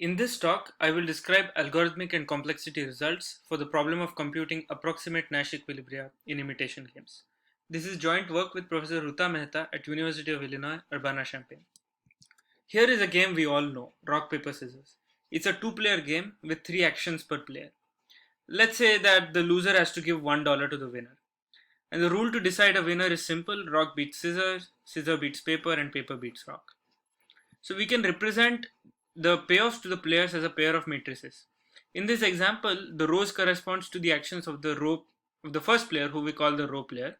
In this talk, I will describe algorithmic and complexity results for the problem of computing approximate Nash equilibria in imitation games. This is joint work with Professor Ruta Mehta at University of Illinois, Urbana-Champaign. Here is a game we all know, rock, paper, scissors. It's a two-player game with 3 actions per player. Let's say that the loser has to give $1 to the winner. And the rule to decide a winner is simple: rock beats scissors, scissor beats paper, and paper beats rock. So we can represent the payoffs to the players as a pair of matrices. In this example, the rows corresponds to the actions of the first player, who we call the row player,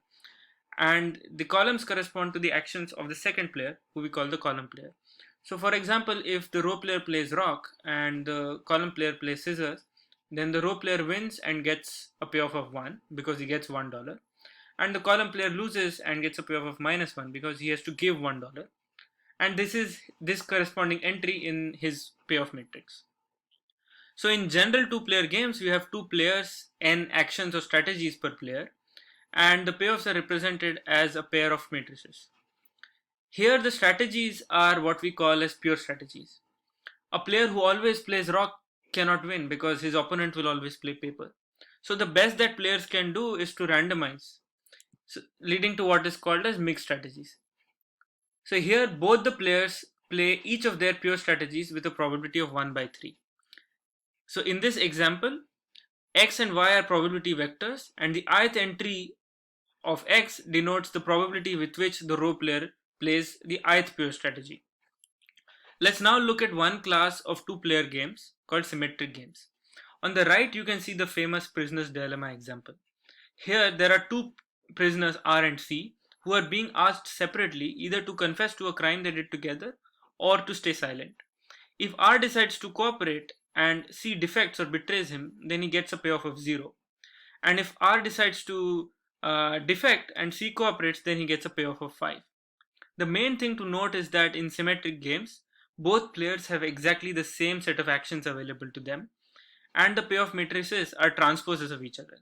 and the columns correspond to the actions of the second player, who we call the column player. So for example, if the row player plays rock and the column player plays scissors, then the row player wins and gets a payoff of 1 because he gets $1, and the column player loses and gets a payoff of -1 because he has to give $1, and this is this corresponding entry in his payoff matrix. So in general two-player games, we have two players, n actions or strategies per player, and the payoffs are represented as a pair of matrices. Here the strategies are what we call as pure strategies. A player who always plays rock cannot win because his opponent will always play paper. So the best that players can do is to randomize, leading to what is called as mixed strategies. So here both the players play each of their pure strategies with a probability of 1 by 3. So in this example, x and y are probability vectors, and the ith entry of x denotes the probability with which the row player plays the ith pure strategy. Let's now look at one class of two-player games called symmetric games. On the right, you can see the famous prisoner's dilemma example. Here there are two prisoners R and C who are being asked separately either to confess to a crime they did together or to stay silent. If R decides to cooperate and C defects or betrays him, then he gets a payoff of 0. And if R decides to defect and C cooperates, then he gets a payoff of 5. The main thing to note is that in symmetric games, both players have exactly the same set of actions available to them, and the payoff matrices are transposes of each other.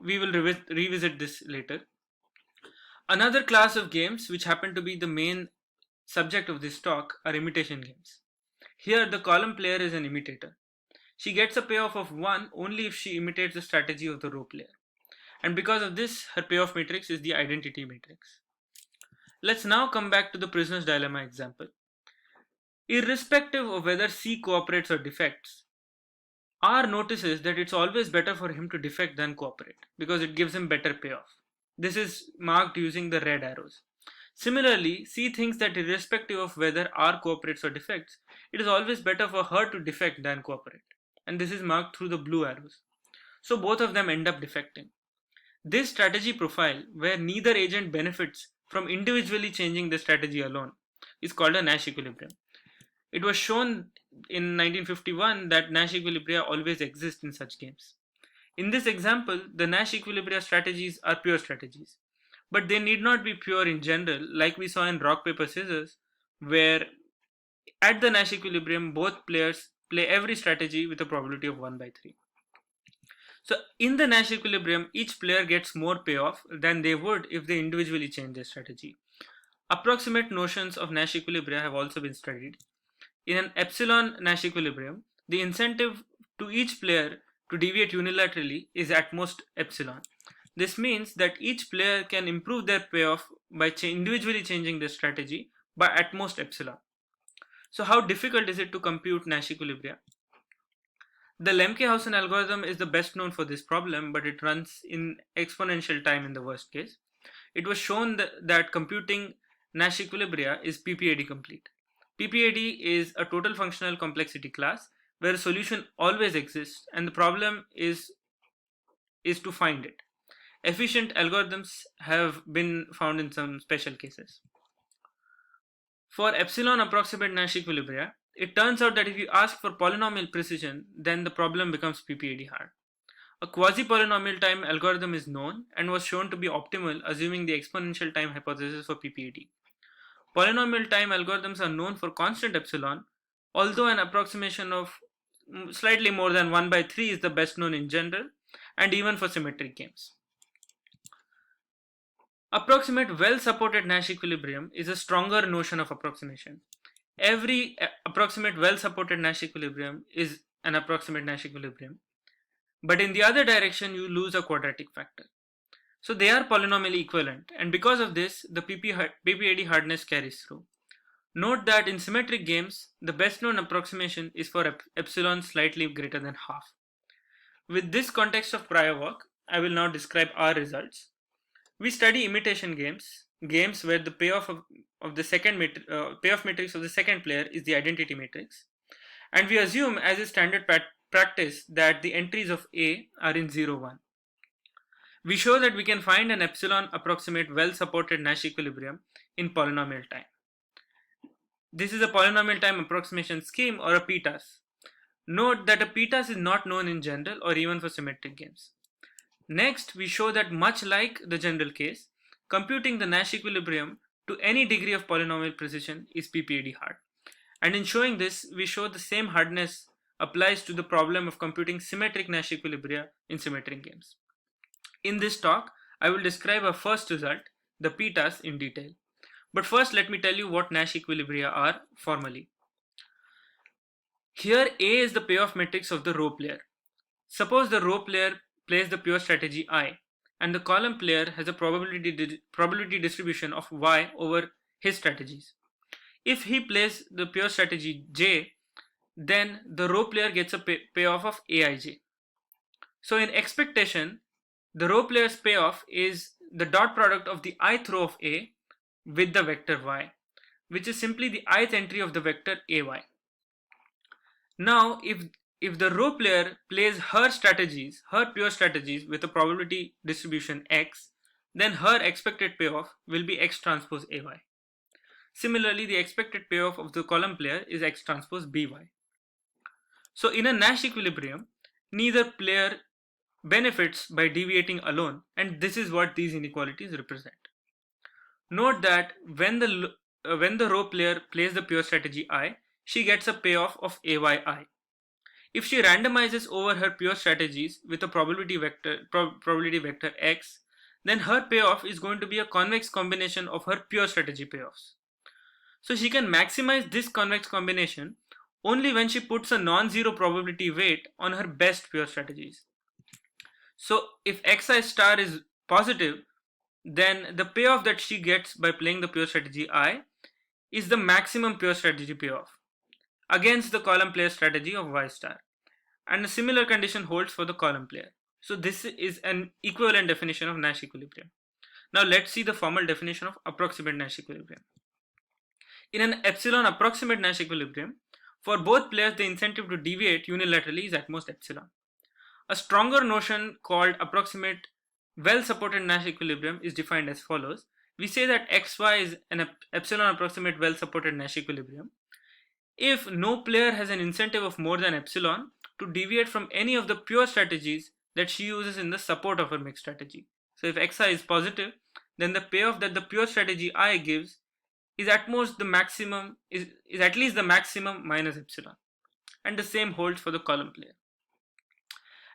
We will revisit this later. Another class of games which happen to be the main subject of this talk are imitation games. Here the column player is an imitator. She gets a payoff of 1 only if she imitates the strategy of the row player. And because of this, her payoff matrix is the identity matrix. Let's now come back to the prisoner's dilemma example. Irrespective of whether C cooperates or defects, R notices that it's always better for him to defect than cooperate because it gives him better payoff. This is marked using the red arrows. Similarly, C thinks that irrespective of whether R cooperates or defects, it is always better for her to defect than cooperate, and this is marked through the blue arrows. So both of them end up defecting. This strategy profile, where neither agent benefits from individually changing the strategy alone, is called a Nash equilibrium. It was shown in 1951 that Nash equilibria always exist in such games. In this example, the Nash equilibria strategies are pure strategies, but they need not be pure in general, like we saw in rock, paper, scissors, where at the Nash equilibrium both players play every strategy with a probability of 1 by 3. So in the Nash equilibrium, each player gets more payoff than they would if they individually change their strategy. Approximate notions of Nash equilibria have also been studied. In an epsilon Nash equilibrium, the incentive to each player to deviate unilaterally is at most epsilon. This means that each player can improve their payoff by individually changing their strategy by at most epsilon. So how difficult is it to compute Nash equilibria? The Lemke-Hausen algorithm is the best known for this problem, but it runs in exponential time in the worst case. It was shown that computing Nash equilibria is PPAD complete. PPAD is a total functional complexity class where a solution always exists and the problem is to find it. Efficient algorithms have been found in some special cases. For epsilon approximate Nash equilibria, it turns out that if you ask for polynomial precision, then the problem becomes PPAD hard. A quasi-polynomial-time algorithm is known and was shown to be optimal assuming the exponential time hypothesis for PPAD. Polynomial-time algorithms are known for constant epsilon, although an approximation of slightly more than 1 by 3 is the best known in general, and even for symmetric games. Approximate well-supported Nash equilibrium is a stronger notion of approximation. every approximate well-supported Nash equilibrium is an approximate Nash equilibrium, but in the other direction you lose a quadratic factor. So they are polynomially equivalent, and because of this the PPAD hardness carries through. Note that in symmetric games the best known approximation is for epsilon slightly greater than half. With this context of prior work, I will now describe our results. We study imitation games where the payoff of the second payoff matrix of the second player is the identity matrix, and we assume as a standard practice that the entries of A are in 0, 1. We show that we can find an epsilon approximate well-supported Nash equilibrium in polynomial time. This is a polynomial time approximation scheme, or a PTAS. Note that a PTAS is not known in general or even for symmetric games. Next, we show that much like the general case, computing the Nash equilibrium to any degree of polynomial precision is PPAD hard. And in showing this, we show the same hardness applies to the problem of computing symmetric Nash equilibria in symmetric games. In this talk, I will describe our first result, the PTAS, in detail. But first, let me tell you what Nash equilibria are formally. Here, A is the payoff matrix of the row player. Suppose the row player plays the pure strategy I, and the column player has a probability distribution of Y over his strategies. If he plays the pure strategy J, then the row player gets a payoff of Aij. So in expectation, the row player's payoff is the dot product of the ith row of A with the vector Y, which is simply the ith entry of the vector Ay. Now, if the row player plays her pure strategies with a probability distribution X, then her expected payoff will be X transpose Ay. Similarly, the expected payoff of the column player is X transpose By. So in a Nash equilibrium, neither player benefits by deviating alone, and this is what these inequalities represent. Note that when the row player plays the pure strategy I, she gets a payoff of Ayi. If she randomizes over her pure strategies with a probability vector X, then her payoff is going to be a convex combination of her pure strategy payoffs. So she can maximize this convex combination only when she puts a non-zero probability weight on her best pure strategies. So if Xi star is positive, then the payoff that she gets by playing the pure strategy I is the maximum pure strategy payoff against the column player strategy of Y star. And a similar condition holds for the column player. So this is an equivalent definition of Nash equilibrium. Now let's see the formal definition of approximate Nash equilibrium. In an epsilon approximate Nash equilibrium, for both players the incentive to deviate unilaterally is at most epsilon. A stronger notion called approximate well-supported Nash equilibrium is defined as follows. We say that xy is an epsilon approximate well-supported Nash equilibrium if no player has an incentive of more than epsilon to deviate from any of the pure strategies that she uses in the support of her mixed strategy. So if xi is positive, then the payoff that the pure strategy I gives is at most the maximum, is at least the maximum minus epsilon. And the same holds for the column player.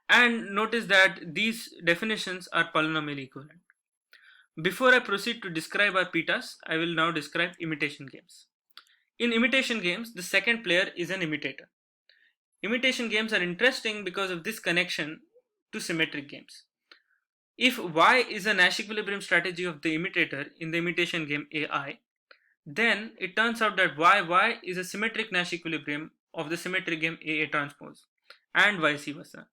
And notice that these definitions are polynomially equivalent. Before I proceed to describe our PTAS, I will now describe imitation games. In imitation games, the second player is an imitator. Imitation games are interesting because of this connection to symmetric games. If Y is a Nash equilibrium strategy of the imitator in the imitation game AI, then it turns out that YY is a symmetric Nash equilibrium of the symmetric game AA transpose, and vice versa.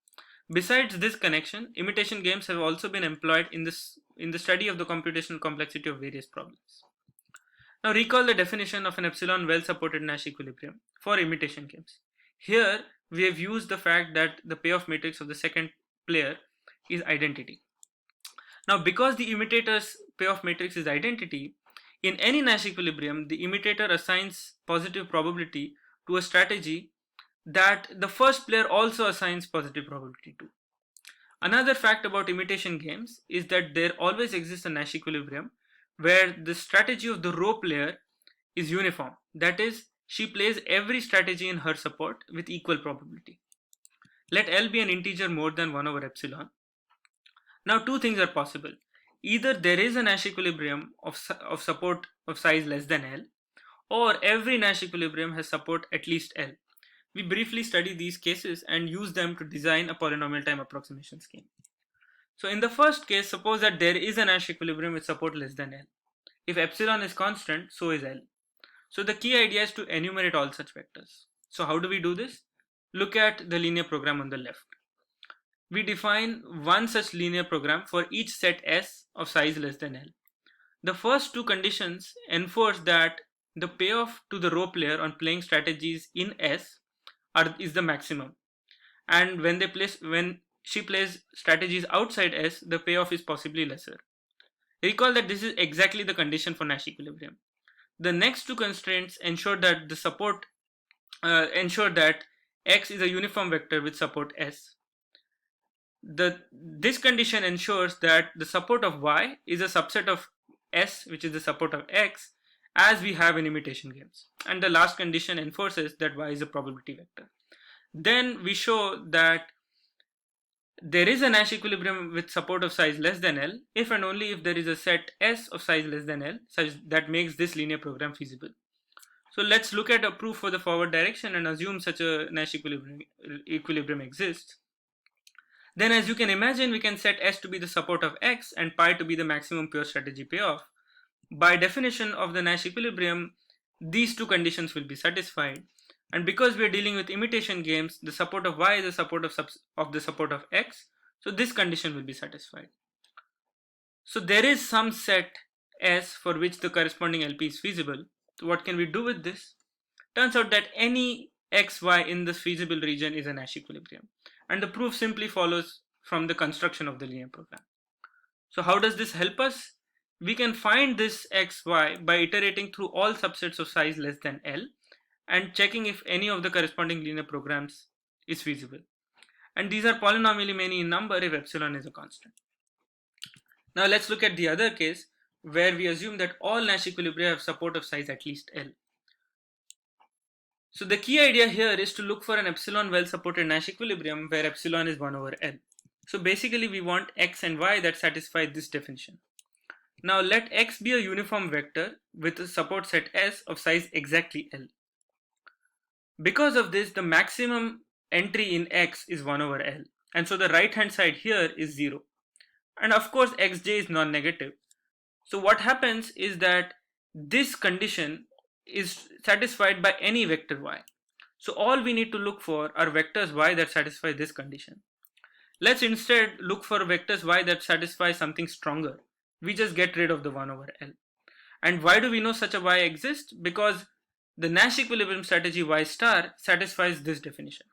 Besides this connection, imitation games have also been employed in the study of the computational complexity of various problems. Now recall the definition of an epsilon well-supported Nash equilibrium for imitation games. Here we have used the fact that the payoff matrix of the second player is identity. Now because the imitator's payoff matrix is identity, in any Nash equilibrium the imitator assigns positive probability to a strategy that the first player also assigns positive probability to. Another fact about imitation games is that there always exists a Nash equilibrium where the strategy of the row player is uniform. That is, she plays every strategy in her support with equal probability. Let L be an integer more than 1 over epsilon. Now two things are possible. Either there is a Nash equilibrium of support of size less than L, or every Nash equilibrium has support at least L. We briefly study these cases and use them to design a polynomial time approximation scheme. So in the first case, suppose that there is a Nash equilibrium with support less than L. If epsilon is constant, so is L. So the key idea is to enumerate all such vectors. So how do we do this? Look at the linear program on the left. We define one such linear program for each set S of size less than L. The first two conditions enforce that the payoff to the row player on playing strategies in S is the maximum, and when she plays strategies outside S, the payoff is possibly lesser. Recall that this is exactly the condition for Nash equilibrium. The next two constraints ensure that X is a uniform vector with support S. This condition ensures that the support of Y is a subset of S, which is the support of X, as we have in imitation games. And the last condition enforces that Y is a probability vector. Then we show that there is a Nash equilibrium with support of size less than L if and only if there is a set S of size less than L such that makes this linear program feasible. So let's look at a proof for the forward direction and assume such a Nash equilibrium exists. Then, as you can imagine, we can set S to be the support of X and pi to be the maximum pure strategy payoff. By definition of the Nash equilibrium, these two conditions will be satisfied. And because we are dealing with imitation games, the support of Y is the support of the support of X. So this condition will be satisfied. So there is some set S for which the corresponding LP is feasible. So what can we do with this? Turns out that any XY in this feasible region is a Nash equilibrium. And the proof simply follows from the construction of the linear program. So how does this help us? We can find this XY by iterating through all subsets of size less than L and checking if any of the corresponding linear programs is feasible. And these are polynomially many in number if epsilon is a constant. Now let's look at the other case where we assume that all Nash equilibria have support of size at least L. So the key idea here is to look for an epsilon well supported Nash equilibrium where epsilon is 1 over L. So basically we want X and Y that satisfy this definition. Now let X be a uniform vector with a support set S of size exactly L. Because of this, the maximum entry in X is 1 over L, and so the right hand side here is 0. And of course Xj is non-negative. So what happens is that this condition is satisfied by any vector Y. So all we need to look for are vectors Y that satisfy this condition. Let's instead look for vectors Y that satisfy something stronger. We just get rid of the 1 over L. And why do we know such a Y exists? Because the Nash equilibrium strategy Y star satisfies this definition.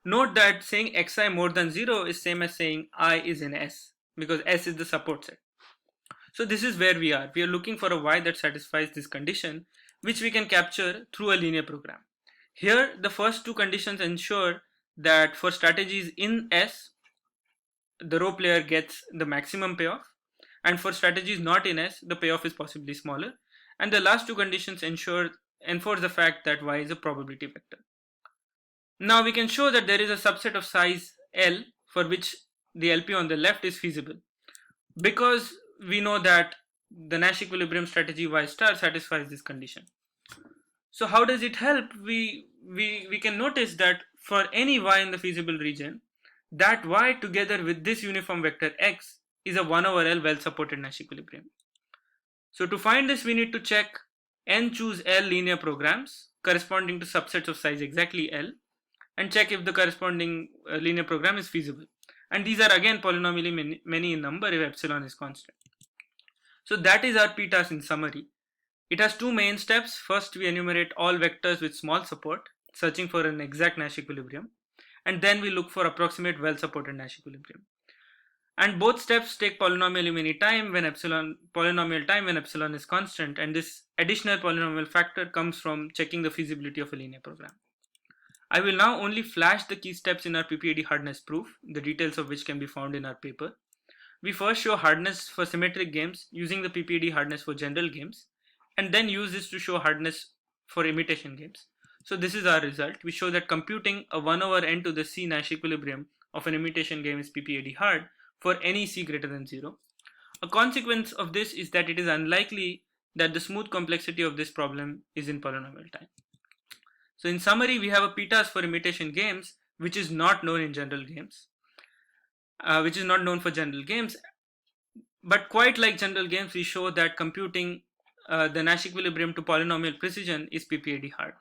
Note that saying Xi more than 0 is same as saying I is in S, because S is the support set. So this is where we are. We are looking for a Y that satisfies this condition, which we can capture through a linear program. Here, the first two conditions ensure that for strategies in S, the row player gets the maximum payoff, and for strategies not in S, the payoff is possibly smaller. And the last two conditions enforce the fact that Y is a probability vector. Now we can show that there is a subset of size L for which the LP on the left is feasible, because we know that the Nash equilibrium strategy Y star satisfies this condition. So how does it help? We can notice that for any Y in the feasible region, that Y together with this uniform vector X is a 1 over L well supported Nash equilibrium. So to find this, we need to check n choose L linear programs corresponding to subsets of size exactly L and check if the corresponding linear program is feasible. And these are again polynomially many in number if epsilon is constant. So that is our p-task in summary. It has two main steps. First, we enumerate all vectors with small support, searching for an exact Nash equilibrium, and then we look for approximate well supported Nash equilibrium. And both steps take polynomially many time when epsilon is constant, and this additional polynomial factor comes from checking the feasibility of a linear program. I will now only flash the key steps in our PPAD hardness proof, the details of which can be found in our paper. We first show hardness for symmetric games using the PPAD hardness for general games, and then use this to show hardness for imitation games. So this is our result. We show that computing a 1 over n to the c Nash equilibrium of an imitation game is PPAD hard for any c greater than 0. A consequence of this is that it is unlikely that the smooth complexity of this problem is in polynomial time. So in summary, we have a p-task for imitation games which is not known in general games, which is not known for general games, but quite like general games, we show that computing the Nash equilibrium to polynomial precision is PPAD hard.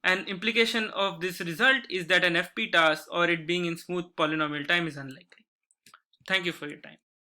An implication of this result is that an FP task or it being in smooth polynomial time is unlikely. Thank you for your time.